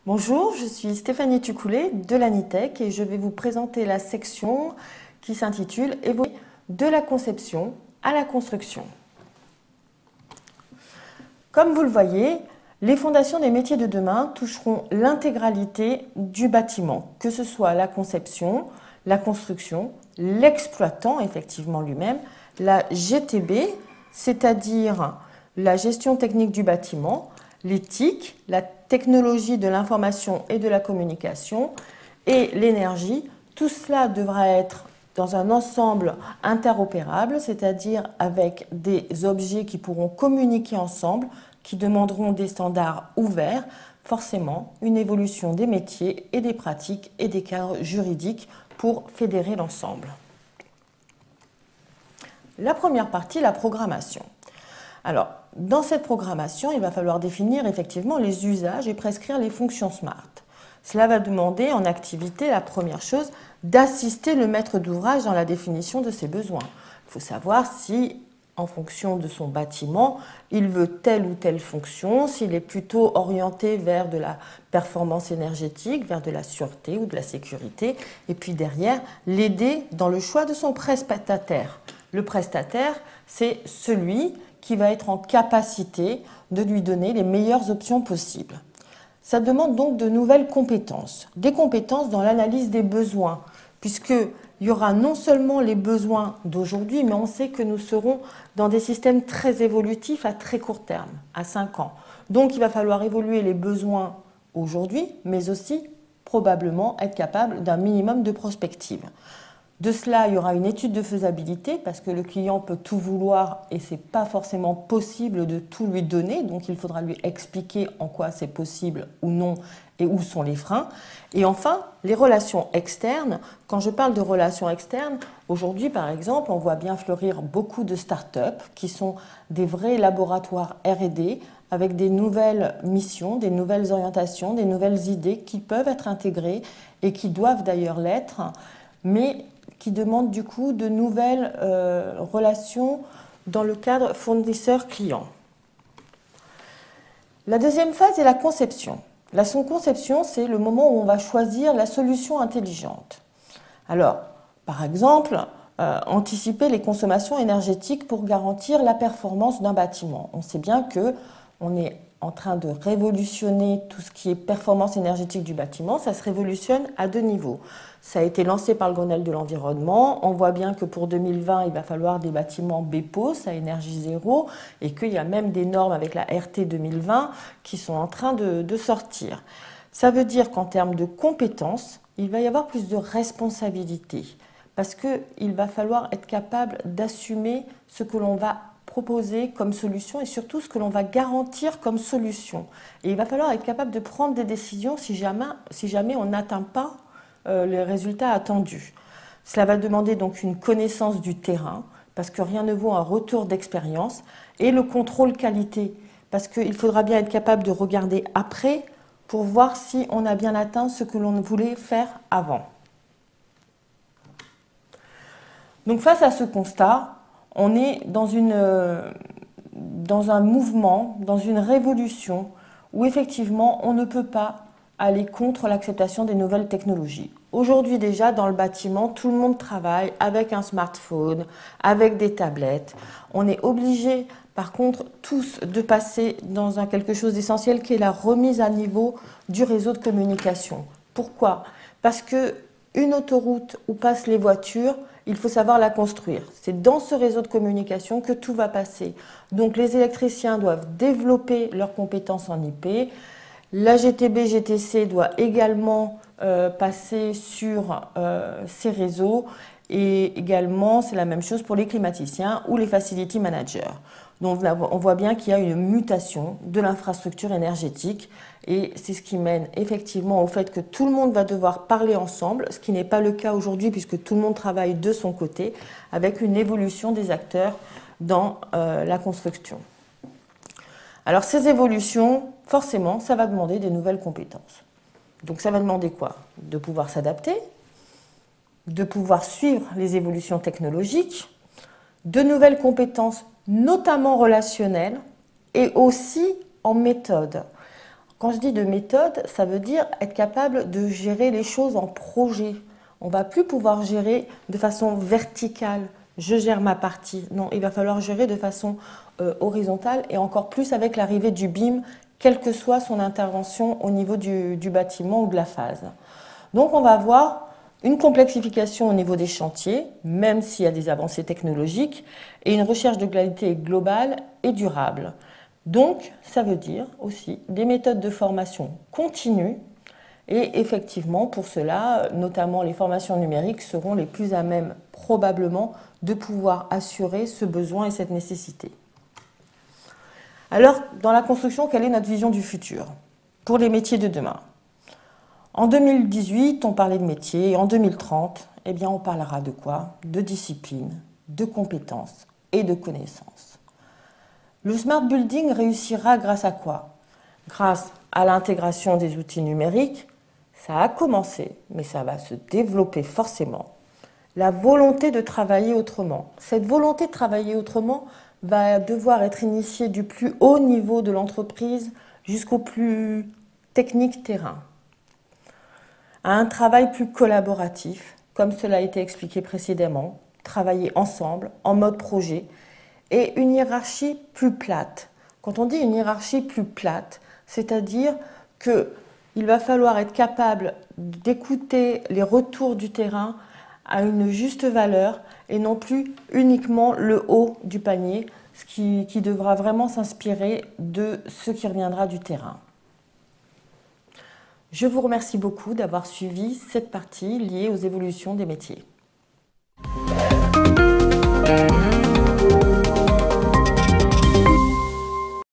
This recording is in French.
Bonjour, je suis Stéphanie Tucoulet de l'ANITEC et je vais vous présenter la section qui s'intitule « Évoluer de la conception à la construction ». Comme vous le voyez, les fondations des métiers de demain toucheront l'intégralité du bâtiment, que ce soit la conception, la construction, l'exploitant effectivement lui-même, la GTB, c'est-à-dire la gestion technique du bâtiment, l'éthique, la technologie de l'information et de la communication et l'énergie. Tout cela devra être dans un ensemble interopérable, c'est-à-dire avec des objets qui pourront communiquer ensemble, qui demanderont des standards ouverts, forcément une évolution des métiers et des pratiques et des cadres juridiques pour fédérer l'ensemble. La première partie, la programmation. Alors, dans cette programmation, il va falloir définir effectivement les usages et prescrire les fonctions SMART. Cela va demander en activité, la première chose, d'assister le maître d'ouvrage dans la définition de ses besoins. Il faut savoir si, en fonction de son bâtiment, il veut telle ou telle fonction, s'il est plutôt orienté vers de la performance énergétique, vers de la sûreté ou de la sécurité, et puis derrière, l'aider dans le choix de son prestataire. Le prestataire, c'est celui qui va être en capacité de lui donner les meilleures options possibles. Ça demande donc de nouvelles compétences, des compétences dans l'analyse des besoins, puisqu'il y aura non seulement les besoins d'aujourd'hui, mais on sait que nous serons dans des systèmes très évolutifs à très court terme, à 5 ans. Donc il va falloir évoluer les besoins aujourd'hui, mais aussi probablement être capable d'un minimum de prospective. De cela, il y aura une étude de faisabilité parce que le client peut tout vouloir et ce n'est pas forcément possible de tout lui donner. Donc, il faudra lui expliquer en quoi c'est possible ou non et où sont les freins. Et enfin, les relations externes. Quand je parle de relations externes, aujourd'hui, par exemple, on voit bien fleurir beaucoup de start-up qui sont des vrais laboratoires R&D avec des nouvelles missions, des nouvelles orientations, des nouvelles idées qui peuvent être intégrées et qui doivent d'ailleurs l'être, mais qui demandent du coup de nouvelles relations dans le cadre fournisseur-client. La deuxième phase est la conception. La conception, c'est le moment où on va choisir la solution intelligente. Alors, par exemple, anticiper les consommations énergétiques pour garantir la performance d'un bâtiment. On sait bien qu'on est en train de révolutionner tout ce qui est performance énergétique du bâtiment. Ça se révolutionne à 2 niveaux. Ça a été lancé par le Grenelle de l'environnement. On voit bien que pour 2020, il va falloir des bâtiments BEPOS à énergie zéro et qu'il y a même des normes avec la RT 2020 qui sont en train de sortir. Ça veut dire qu'en termes de compétences, il va y avoir plus de responsabilité parce qu'il va falloir être capable d'assumer ce que l'on va proposer comme solution et surtout ce que l'on va garantir comme solution. Et il va falloir être capable de prendre des décisions si jamais on n'atteint pas les résultats attendus. Cela va demander donc une connaissance du terrain, parce que rien ne vaut un retour d'expérience, et le contrôle qualité, parce qu'il faudra bien être capable de regarder après pour voir si on a bien atteint ce que l'on voulait faire avant. Donc face à ce constat, on est dans un mouvement, dans une révolution où effectivement on ne peut pas aller contre l'acceptation des nouvelles technologies. Aujourd'hui déjà, dans le bâtiment, tout le monde travaille avec un smartphone, avec des tablettes. On est obligé, par contre, tous de passer dans quelque chose d'essentiel qui est la remise à niveau du réseau de communication. Pourquoi? Parce qu'une autoroute où passent les voitures, il faut savoir la construire. C'est dans ce réseau de communication que tout va passer. Donc les électriciens doivent développer leurs compétences en IP. La GTB-GTC doit également passer sur ces réseaux et également c'est la même chose pour les climaticiens ou les facility managers. Donc on voit bien qu'il y a une mutation de l'infrastructure énergétique et c'est ce qui mène effectivement au fait que tout le monde va devoir parler ensemble, ce qui n'est pas le cas aujourd'hui puisque tout le monde travaille de son côté avec une évolution des acteurs dans la construction. Alors ces évolutions, forcément, ça va demander des nouvelles compétences. Donc ça va demander quoi? De pouvoir s'adapter, de pouvoir suivre les évolutions technologiques, de nouvelles compétences, notamment relationnelles, et aussi en méthode. Quand je dis de méthode, ça veut dire être capable de gérer les choses en projet. On ne va plus pouvoir gérer de façon verticale. Je gère ma partie. Non, il va falloir gérer de façon horizontale et encore plus avec l'arrivée du BIM, quelle que soit son intervention au niveau du bâtiment ou de la phase. Donc on va avoir une complexification au niveau des chantiers, même s'il y a des avancées technologiques, et une recherche de qualité globale et durable. Donc, ça veut dire aussi des méthodes de formation continues, et effectivement, pour cela, notamment les formations numériques seront les plus à même, probablement, de pouvoir assurer ce besoin et cette nécessité. Alors, dans la construction, quelle est notre vision du futur pour les métiers de demain? En 2018, on parlait de métiers, et en 2030, eh bien, on parlera de quoi? De discipline, de compétences et de connaissances. Le smart building réussira grâce à quoi? Grâce à l'intégration des outils numériques. Ça a commencé, mais ça va se développer forcément. La volonté de travailler autrement. Cette volonté de travailler autrement va devoir être initiée du plus haut niveau de l'entreprise jusqu'au plus technique terrain. À un travail plus collaboratif, comme cela a été expliqué précédemment, travailler ensemble, en mode projet, et une hiérarchie plus plate. Quand on dit une hiérarchie plus plate, c'est-à-dire qu'il va falloir être capable d'écouter les retours du terrain à une juste valeur et non plus uniquement le haut du panier, ce qui devra vraiment s'inspirer de ce qui reviendra du terrain. Je vous remercie beaucoup d'avoir suivi cette partie liée aux évolutions des métiers.